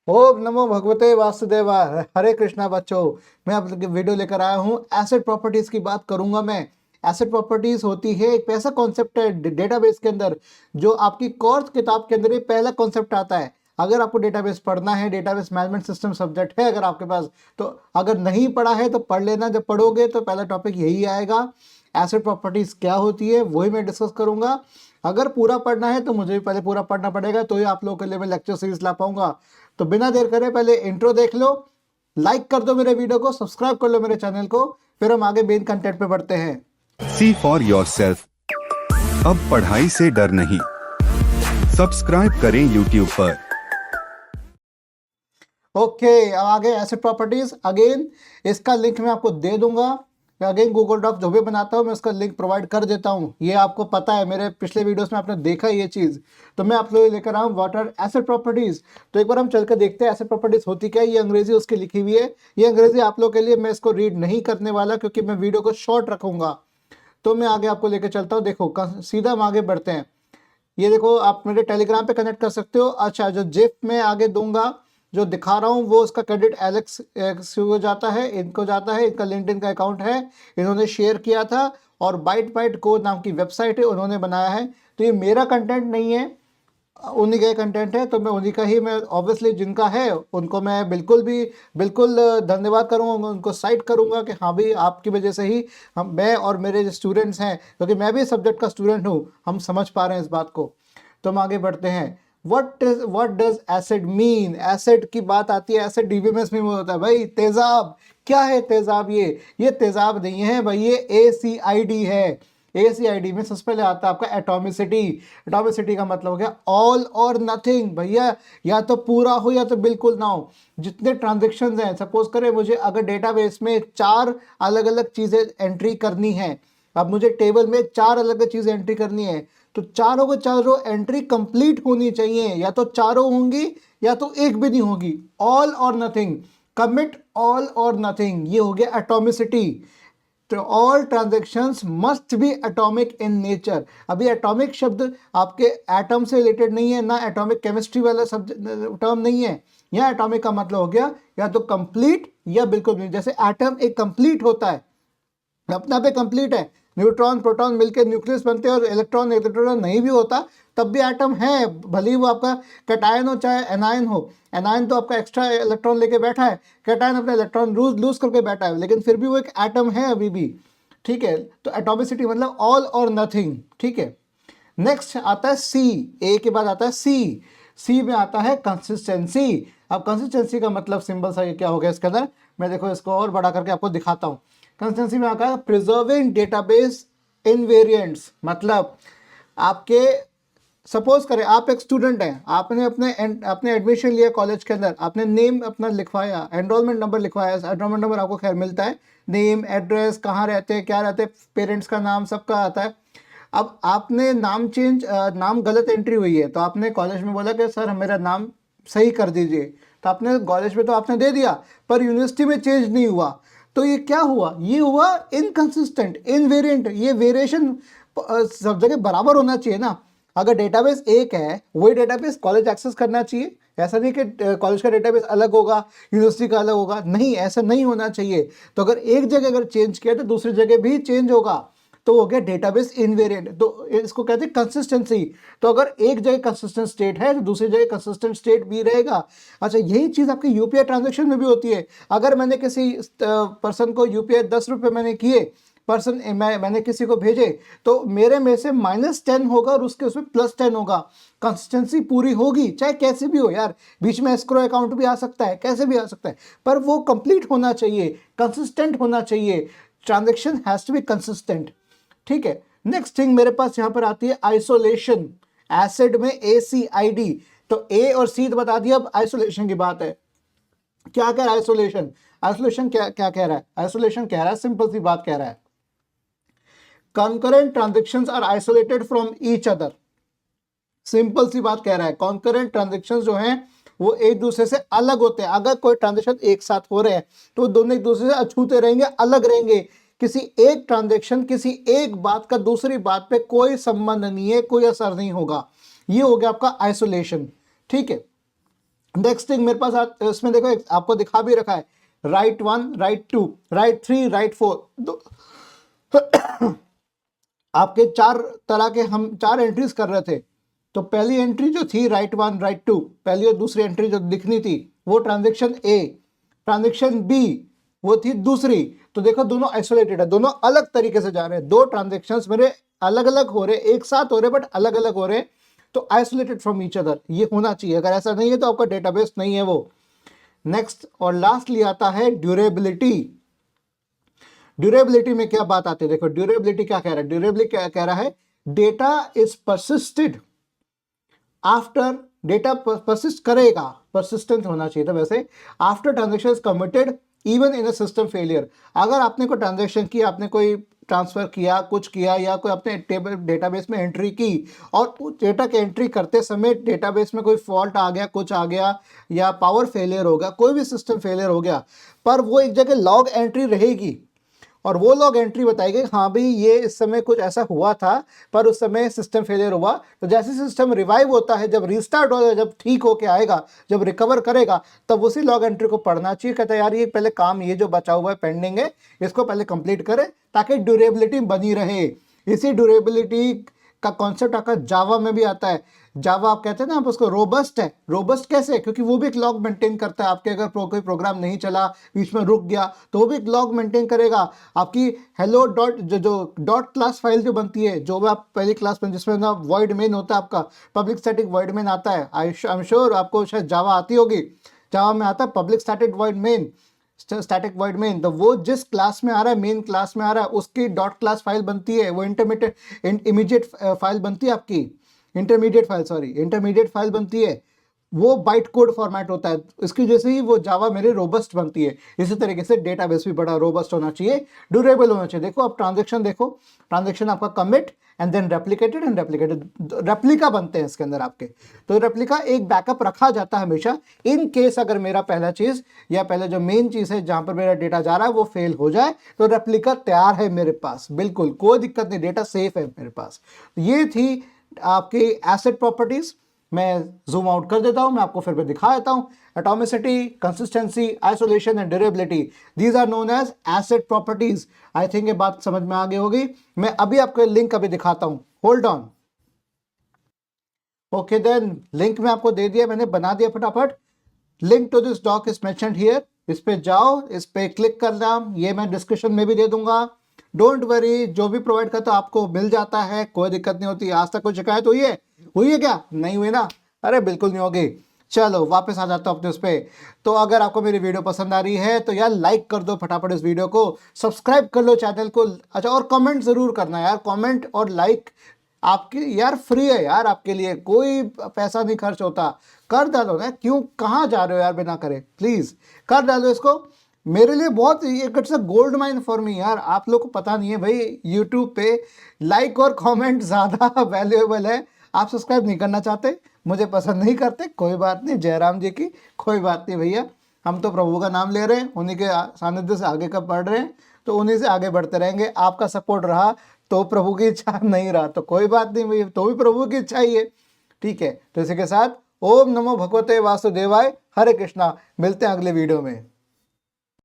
ओम नमो भगवते वासुदेवाय। हरे कृष्णा बच्चों, मैं आप लोग वीडियो लेकर आया हूँ। एसेट प्रॉपर्टीज की बात करूंगा मैं। एसेट प्रॉपर्टीज होती है एक ऐसा कॉन्सेप्ट है डेटाबेस के अंदर जो आपकी कोर्स किताब के अंदर ये पहला कॉन्सेप्ट आता है। अगर आपको डेटाबेस पढ़ना है, डेटाबेस मैनेजमेंट सिस्टम सब्जेक्ट है अगर आपके पास, तो अगर नहीं पढ़ा है तो पढ़ लेना। जब पढ़ोगे तो पहला टॉपिक यही आएगा। एसेट प्रॉपर्टीज क्या होती है वही मैं डिस्कस करूंगा। अगर पूरा पढ़ना है तो मुझे भी पहले पूरा पढ़ना पड़ेगा, तो ही आप लोगों के लिए मैं लेक्चर सीरीज ला पाऊंगा। तो बिना देर करे पहले इंट्रो देख लो, लाइक कर दो मेरे वीडियो को, सब्सक्राइब कर लो मेरे चैनल को, फिर हम आगे मेन कंटेंट पे बढ़ते हैं। सी फॉर योर सेल्फ। अब पढ़ाई से डर नहीं। सब्सक्राइब करें यूट्यूब पर। ओके, अब आगे एसेट प्रॉपर्टीज। अगेन इसका लिंक मैं आपको दे दूंगा। अगेन गूगल डॉक जो भी बनाता हूँ मैं उसका लिंक प्रोवाइड कर देता हूँ। ये आपको पता है, मेरे पिछले वीडियोस में आपने देखा है ये चीज़। तो मैं आप लोग लेकर आऊँ व्हाट आर एसेट प्रॉपर्टीज। तो एक बार हम चलकर देखते हैं एसेट प्रॉपर्टीज होती क्या है। ये अंग्रेजी उसकी लिखी हुई है। ये अंग्रेजी आप लोग के लिए मैं इसको रीड नहीं करने वाला क्योंकि मैं वीडियो को शॉर्ट रखूंगा। तो मैं आगे आपको लेकर चलता हूँ। देखो सीधा हम आगे बढ़ते हैं। ये देखो आप मेरे टेलीग्राम पे कनेक्ट कर सकते हो। अच्छा, जो जिप में आगे दूंगा जो दिखा रहा हूँ वो उसका क्रेडिट एलेक्स को जाता है, इनको जाता है। इनका लिंक्डइन का अकाउंट है, इन्होंने शेयर किया था। और बाइट बाइट कोड नाम की वेबसाइट है, उन्होंने बनाया है। तो ये मेरा कंटेंट नहीं है, उन्हीं का कंटेंट है। तो मैं उन्हीं का ही, मैं ऑब्वियसली जिनका है उनको मैं बिल्कुल धन्यवाद करूँगा, उनको साइट करूँगा कि हाँ भाई आपकी वजह से ही हम, मैं और मेरे जो स्टूडेंट्स हैं, क्योंकि मैं भी सब्जेक्ट का स्टूडेंट हूँ, हम समझ पा रहे हैं इस बात को। तो हम आगे बढ़ते हैं। What does acid mean. Acid की बात आती है, एसिड डीबीएमएस में होता है भाई तेजाब। क्या है तेजाब? ये तेजाब नहीं है भाई, ये ACID है। ACID में सबसे पहले आता है आपका एटॉमिसिटी। एटॉमिसिटी का मतलब हो गया ऑल और नथिंग भैया, या तो पूरा हो या तो बिल्कुल ना हो। जितने ट्रांजेक्शन हैं, सपोज करें मुझे अगर डेटाबेस में 4 अलग अलग चीजें एंट्री करनी है, अब मुझे टेबल में 4 अलग अलग चीजें एंट्री करनी है, तो चारों को चारों एंट्री कंप्लीट होनी चाहिए। या तो चारों होंगी या तो एक भी नहीं होगी। ऑल और नथिंग, कमिट ऑल और नथिंग, ये हो गया एटॉमिसिटी। तो all transactions must be atomic in nature. अभी एटॉमिक शब्द आपके एटम से रिलेटेड नहीं है, ना एटॉमिक केमिस्ट्री वाला शब्द टर्म नहीं है। यहाँ एटॉमिक का मतलब हो गया या तो कंप्लीट या बिल्कुल नहीं। जैसे एटम एक कंप्लीट होता है, अपना पे कंप्लीट है, न्यूट्रॉन प्रोटॉन मिलकर न्यूक्लियस बनते हैं, और इलेक्ट्रॉन इलेक्ट्रॉन नहीं भी होता तब भी एटम है, भले ही वो आपका कैटायन हो चाहे एनायन हो। एनायन तो आपका एक्स्ट्रा इलेक्ट्रॉन लेके बैठा है, कैटायन अपना इलेक्ट्रॉन लूज करके बैठा है, लेकिन फिर भी वो एक एटम है अभी भी। ठीक है, तो एटॉमिसिटी मतलब ऑल और नथिंग। ठीक है, नेक्स्ट आता है सी। ए के बाद आता है सी। सी में आता है कंसिस्टेंसी। अब कंसिस्टेंसी का मतलब सिंपल सा ये क्या हो गया इसके अंदर, मैं देखो इसको और बड़ा करके आपको दिखाता हूँ। कंसिस्टेंसी में आता है प्रिजर्विंग डेटाबेस इनवेरिएंट्स। मतलब आपके, सपोज करें आप एक स्टूडेंट हैं, आपने अपने एडमिशन लिया कॉलेज के अंदर, आपने नेम अपना लिखवाया, एनरोलमेंट नंबर लिखवाया। एनरोलमेंट नंबर आपको खैर मिलता है, नेम एड्रेस कहाँ रहते हैं क्या रहते हैं, पेरेंट्स का नाम सबका आता है। अब आपने नाम गलत एंट्री हुई है, तो आपने कॉलेज में बोला कि सर मेरा नाम सही कर दीजिए। तो आपने कॉलेज में तो आपने दे दिया, पर यूनिवर्सिटी में चेंज नहीं हुआ। तो ये क्या हुआ? ये हुआ इनकंसिस्टेंट, इनवेरिएंट। ये वेरिएशन सब जगह बराबर होना चाहिए ना। अगर डेटाबेस एक है, वही डेटाबेस कॉलेज एक्सेस करना चाहिए। ऐसा नहीं कि कॉलेज का डेटाबेस अलग होगा, यूनिवर्सिटी का अलग होगा, नहीं, ऐसा नहीं होना चाहिए। तो अगर एक जगह अगर चेंज किया तो दूसरी जगह भी चेंज होगा, तो हो गया डेटाबेस इनवेरिएंट। तो इसको कहते हैं कंसिस्टेंसी। तो अगर एक जगह कंसिस्टेंट स्टेट है तो दूसरी जगह कंसिस्टेंट स्टेट भी रहेगा। अच्छा, यही चीज आपके यूपीआई ट्रांजैक्शन में भी होती है। अगर मैंने किसी पर्सन को यूपीआई 10 रुपए मैंने किए, मैंने किसी को भेजे, तो मेरे में से -10 होगा और उसके उसमें +10 होगा। कंसिस्टेंसी पूरी होगी, चाहे कैसे भी हो यार। बीच में एस्क्रो अकाउंट भी आ सकता है, कैसे भी आ सकता है, पर वो कंप्लीट होना चाहिए, कंसिस्टेंट होना चाहिए। Transaction has to be consistent. ठीक है, नेक्स्ट थिंग मेरे पास यहां पर आती है आइसोलेशन। एसिड में ACID, तो ए और सी तो बता दिया, अब आइसोलेशन की बात है। क्या कह रहा है आइसोलेशन? आइसोलेशन क्या क्या कह रहा है? आइसोलेशन कह रहा है, सिंपल सी बात कह रहा है, concurrent transactions are isolated from each other। Simple सी बात कह रहा है, कॉन्करेंट ट्रांजेक्शन जो हैं वो एक दूसरे से अलग होते हैं। अगर कोई ट्रांजेक्शन एक साथ हो रहे हैं तो दोनों एक दूसरे से अछूते रहेंगे, अलग रहेंगे। किसी एक ट्रांजेक्शन, किसी एक बात का दूसरी बात पे कोई संबंध नहीं है, कोई असर नहीं होगा। ये हो गया आपका आइसोलेशन। ठीक है, नेक्स्ट थिंग मेरे पास इसमें देखो आपको दिखा भी रखा है, राइट 1, राइट 2, राइट 3, राइट 4। आपके 4 तरह के हम 4 एंट्रीज कर रहे थे। तो पहली एंट्री जो थी राइट 1, राइट 2, पहली और दूसरी एंट्री जो दिखनी थी वो ट्रांजेक्शन ए। ट्रांजेक्शन बी वो थी दूसरी। तो देखो दोनों आइसोलेटेड है, दोनों अलग तरीके से जा रहे हैं। 2 ट्रांजेक्शंस मेरे अलग अलग हो रहे, एक साथ हो रहे बट अलग अलग हो रहे, तो आइसोलेटेड फ्रॉम ईच अदर ये होना चाहिए। अगर ऐसा नहीं है तो आपका डेटाबेस नहीं है वो। नेक्स्ट और लास्टली आता है ड्यूरेबिलिटी। ड्यूरेबिलिटी में क्या बात आती है, देखो ड्यूरेबिलिटी क्या कह रहा है, ड्यूरेबिलिटी क्या कह रहा है, data is persisted after, data persist करेगा, परसिस्टेंट होना चाहिए था वैसे, after transaction is committed even in a system failure. अगर आपने कोई ट्रांजेक्शन की, आपने कोई ट्रांसफर किया, कुछ किया, या कोई अपने टेबल डेटाबेस में एंट्री की और डेटा की एंट्री करते समय डेटाबेस में कोई फॉल्ट आ गया, कुछ आ गया, या पावर फेलियर हो गया, कोई भी सिस्टम फेलियर हो गया, पर वो एक जगह लॉग एंट्री रहेगी और वो लॉग एंट्री बताएगी हाँ भाई ये इस समय कुछ ऐसा हुआ था पर उस समय सिस्टम फेलियर हुआ। तो जैसे सिस्टम रिवाइव होता है, जब रीस्टार्ट होगा, जब ठीक होके आएगा, जब रिकवर करेगा, तब उसी लॉग एंट्री को पढ़ना चाहिए। कहता है यार ये पहले काम, ये जो बचा हुआ है पेंडिंग है, इसको पहले कंप्लीट करें ताकि ड्यूरेबिलिटी बनी रहे। इसी ड्यूरेबिलिटी का कॉन्सेप्ट आपका जावा में भी आता है। जावा आप कहते हैं ना, आप उसको रोबस्ट है। रोबस्ट कैसे? क्योंकि वो भी एक लॉग मेंटेन करता है। आपके अगर कोई प्रोग्राम नहीं चला, बीच में रुक गया, तो वो भी एक लॉग मेंटेन करेगा। आपकी हेलो डॉट जो डॉट क्लास फाइल जो बनती है, जो भी आप पहली क्लास में, जिसमें ना वॉइड मेन होता है, आपका पब्लिक स्टैटिक वॉइड मेन आता है। आई एम श्योर आपको शायद जावा आती होगी। जावा में आता है public static void main, static void main. तो वो जिस क्लास में आ रहा है, मेन क्लास में आ रहा है, उसकी डॉट क्लास फाइल बनती है, वो इंटरमीडिएट इमीडिएट फाइल बनती है आपकी, इंटरमीडिएट फाइल बनती है। वो बाइट कोड फॉर्मेट होता है, इसकी वजह से ही वो जावा मेरे रोबस्ट बनती है। इसी तरीके से डेटाबेस भी बड़ा रोबस्ट होना चाहिए, ड्यूरेबल होना चाहिए। देखो आप ट्रांजेक्शन देखो, ट्रांजेक्शन आपका commit and then replicated and replicated, replica बनते हैं इसके अंदर आपके। तो रेप्लिका एक बैकअप रखा जाता है हमेशा, इन केस अगर मेरा पहला चीज या पहले जो मेन चीज है जहां पर मेरा डेटा जा रहा है वो फेल हो जाए, तो रेप्लिका तैयार है मेरे पास, बिल्कुल कोई दिक्कत नहीं, डेटा सेफ है मेरे पास। ये थी आपकी एसेट प्रॉपर्टीज। मैं जूम आउट कर देता हूं, मैं आपको फिर भी दिखा देता हूं। Atomicity, consistency, isolation and durability, these are known as ACID properties. I think ये बात समझ में आ गई होगी। मैं अभी आपको लिंक अभी दिखाता हूं, hold on. Okay then, link में आपको दे दिया, मैंने बना दिया फटाफट। Link to this doc is mentioned here, इस पे जाओ, इस पे क्लिक करना, ये मैं डिस्क्रिप्शन में भी दे दूंगा। डोंट वरी, जो भी प्रोवाइड करता आपको मिल जाता है, कोई दिक्कत नहीं होती। आज तक कोई शिकायत हुई है क्या? नहीं हुई ना? अरे बिल्कुल नहीं होगी। चलो वापस आ जाता हूँ अपने उस पे। तो अगर आपको मेरी वीडियो पसंद आ रही है तो यार लाइक कर दो फटाफट इस वीडियो को, सब्सक्राइब कर लो चैनल को। अच्छा, और कमेंट जरूर करना यार, कमेंट और लाइक आपकी यार फ्री है यार, आपके लिए कोई पैसा नहीं खर्च होता। कर डालो ना, क्यों कहाँ जा रहे हो यार बिना करे, प्लीज कर डालो इसको। मेरे लिए बहुत it's a gold mine for me यार। आप लोग को पता नहीं है भाई, यूट्यूब पे लाइक और कमेंट ज़्यादा वैल्यूएबल है। आप सब्सक्राइब नहीं करना चाहते, मुझे पसंद नहीं करते, कोई बात नहीं, जयराम जी की कोई बात नहीं भैया। हम तो प्रभु का नाम ले रहे हैं, उन्हीं के सानिध्य से आगे का बढ़ रहे हैं, तो उन्हीं से आगे बढ़ते रहेंगे। आपका सपोर्ट रहा तो प्रभु की इच्छा, नहीं रहा तो कोई बात नहीं भैया, तो भी प्रभु की इच्छा ही है। ठीक है, तो इसी के साथ ओम नमो भगवते वासुदेवाय, हरे कृष्णा। मिलते हैं अगले वीडियो में।